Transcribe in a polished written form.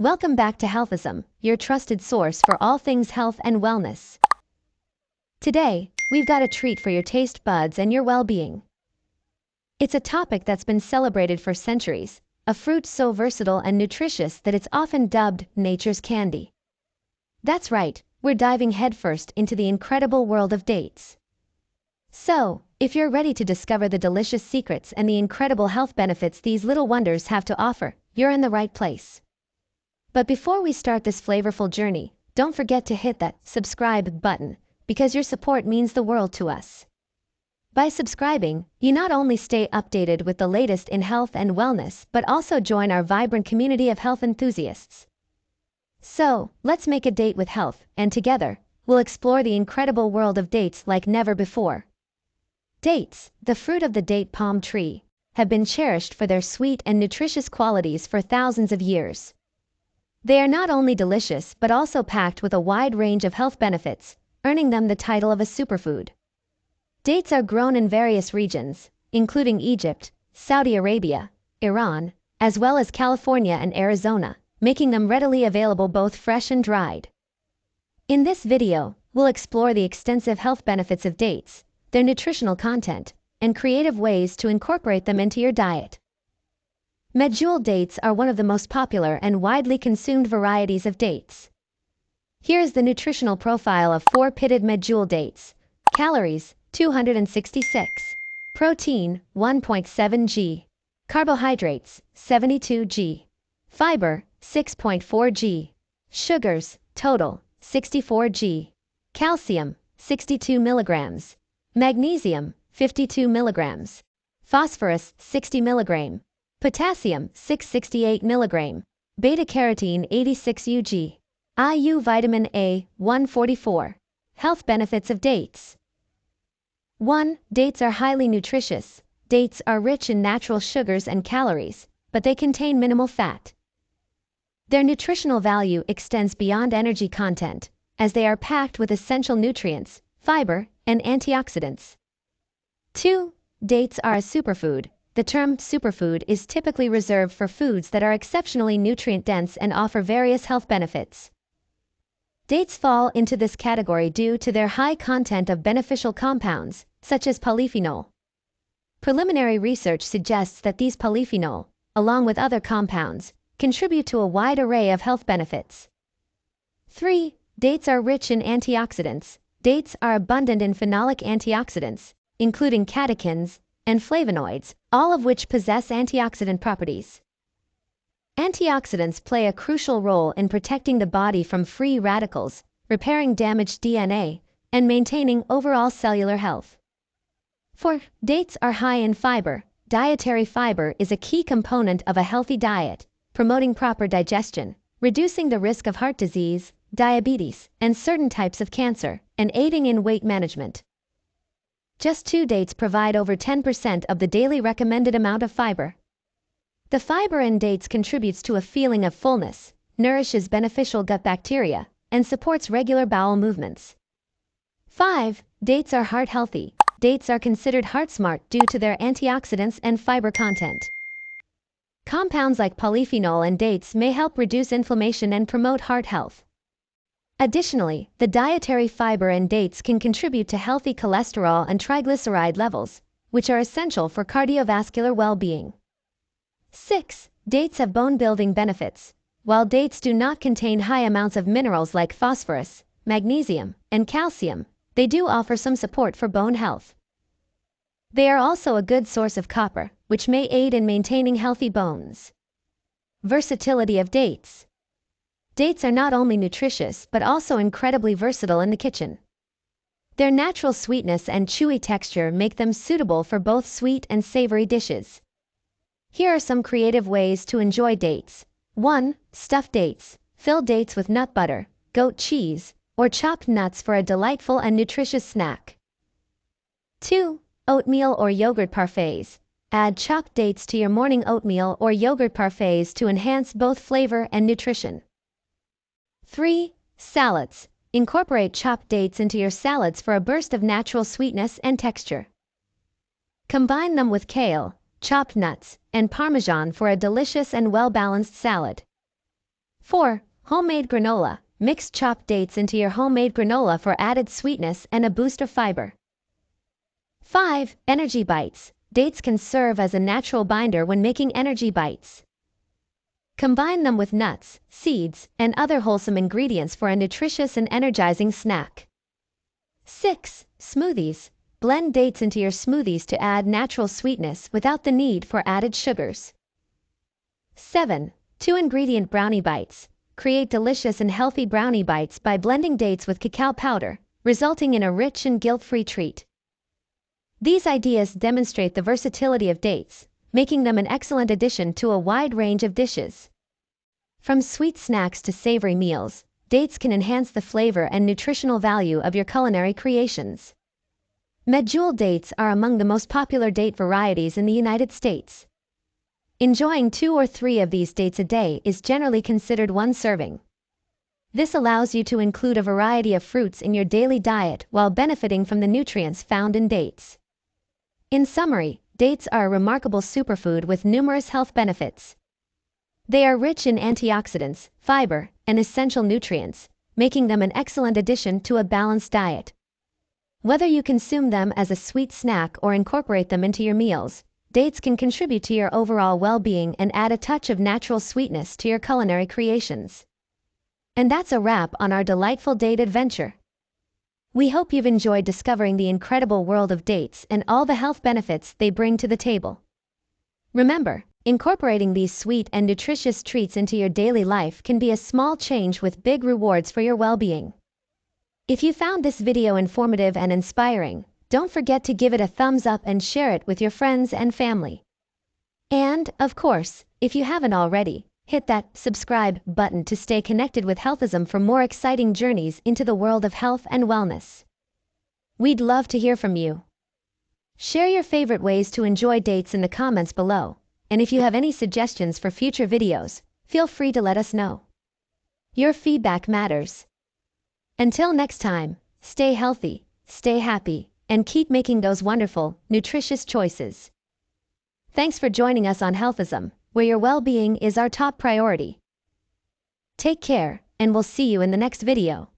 Welcome back to Healthism, your trusted source for all things health and wellness. Today, we've got a treat for your taste buds and your well-being. It's a topic that's been celebrated for centuries, a fruit so versatile and nutritious that it's often dubbed nature's candy. That's right, we're diving headfirst into the incredible world of dates. So, if you're ready to discover the delicious secrets and the incredible health benefits these little wonders have to offer, you're in the right place. But before we start this flavorful journey, don't forget to hit that subscribe button, because your support means the world to us. By subscribing, you not only stay updated with the latest in health and wellness, but also join our vibrant community of health enthusiasts. So, let's make a date with health, and together, we'll explore the incredible world of dates like never before. Dates, the fruit of the date palm tree, have been cherished for their sweet and nutritious qualities for thousands of years. They are not only delicious but also packed with a wide range of health benefits, earning them the title of a superfood. Dates are grown in various regions, including Egypt, Saudi Arabia, Iran, as well as California and Arizona, making them readily available both fresh and dried. In this video, we'll explore the extensive health benefits of dates, their nutritional content, and creative ways to incorporate them into your diet. Medjool dates are one of the most popular and widely consumed varieties of dates. Here is the nutritional profile of 4-pitted medjool dates. Calories, 266. Protein, 1.7 g. Carbohydrates, 72 g. Fiber, 6.4 g. Sugars, total, 64 g. Calcium, 62 milligrams. Magnesium, 52 milligrams. Phosphorus, 60 milligram. Potassium, 668 mg. Beta-carotene, 86 ug. IU vitamin A, 144. Health benefits of dates. 1. Dates are highly nutritious. Dates are rich in natural sugars and calories, but they contain minimal fat. Their nutritional value extends beyond energy content, as they are packed with essential nutrients, fiber, and antioxidants. 2. Dates are a superfood. The term superfood is typically reserved for foods that are exceptionally nutrient-dense and offer various health benefits. Dates fall into this category due to their high content of beneficial compounds, such as polyphenol. Preliminary research suggests that these polyphenol, along with other compounds, contribute to a wide array of health benefits. 3. Dates are rich in antioxidants. Dates are abundant in phenolic antioxidants, including catechins and flavonoids, all of which possess antioxidant properties. Antioxidants play a crucial role in protecting the body from free radicals, repairing damaged DNA, and maintaining overall cellular health. 4. Dates are high in fiber. Dietary fiber is a key component of a healthy diet, promoting proper digestion, reducing the risk of heart disease, diabetes, and certain types of cancer, and aiding in weight management. Just 2 dates provide over 10% of the daily recommended amount of fiber. The fiber in dates contributes to a feeling of fullness, nourishes beneficial gut bacteria, and supports regular bowel movements. 5. Dates are heart healthy. Dates are considered heart smart due to their antioxidants and fiber content. Compounds like polyphenol in dates may help reduce inflammation and promote heart health. Additionally, the dietary fiber in dates can contribute to healthy cholesterol and triglyceride levels, which are essential for cardiovascular well-being. 6. Dates have bone-building benefits. While dates do not contain high amounts of minerals like phosphorus, magnesium, and calcium, they do offer some support for bone health. They are also a good source of copper, which may aid in maintaining healthy bones. Versatility of dates. Dates are not only nutritious but also incredibly versatile in the kitchen. Their natural sweetness and chewy texture make them suitable for both sweet and savory dishes. Here are some creative ways to enjoy dates. 1. Stuffed dates. Fill dates with nut butter, goat cheese, or chopped nuts for a delightful and nutritious snack. 2. Oatmeal or yogurt parfaits. Add chopped dates to your morning oatmeal or yogurt parfaits to enhance both flavor and nutrition. 3. Salads. Incorporate chopped dates into your salads for a burst of natural sweetness and texture. Combine them with kale, chopped nuts, and Parmesan for a delicious and well-balanced salad. 4. Homemade granola. Mix chopped dates into your homemade granola for added sweetness and a boost of fiber. 5. Energy bites. Dates can serve as a natural binder when making energy bites. Combine them with nuts, seeds, and other wholesome ingredients for a nutritious and energizing snack. 6. Smoothies. Blend dates into your smoothies to add natural sweetness without the need for added sugars. 7. 2-ingredient brownie bites. Create delicious and healthy brownie bites by blending dates with cacao powder, resulting in a rich and guilt-free treat. These ideas demonstrate the versatility of dates, making them an excellent addition to a wide range of dishes. From sweet snacks to savory meals, dates can enhance the flavor and nutritional value of your culinary creations. Medjool dates are among the most popular date varieties in the United States. Enjoying 2 or 3 of these dates a day is generally considered one serving. This allows you to include a variety of fruits in your daily diet while benefiting from the nutrients found in dates. In summary, dates are a remarkable superfood with numerous health benefits. They are rich in antioxidants, fiber, and essential nutrients, making them an excellent addition to a balanced diet. Whether you consume them as a sweet snack or incorporate them into your meals, dates can contribute to your overall well-being and add a touch of natural sweetness to your culinary creations. And that's a wrap on our delightful date adventure. We hope you've enjoyed discovering the incredible world of dates and all the health benefits they bring to the table. Remember, incorporating these sweet and nutritious treats into your daily life can be a small change with big rewards for your well-being. If you found this video informative and inspiring, don't forget to give it a thumbs up and share it with your friends and family. And, of course, if you haven't already, hit that subscribe button to stay connected with Healthism for more exciting journeys into the world of health and wellness. We'd love to hear from you. Share your favorite ways to enjoy dates in the comments below, and if you have any suggestions for future videos, feel free to let us know. Your feedback matters. Until next time, stay healthy, stay happy, and keep making those wonderful, nutritious choices. Thanks for joining us on Healthism, where your well-being is our top priority. Take care, and we'll see you in the next video.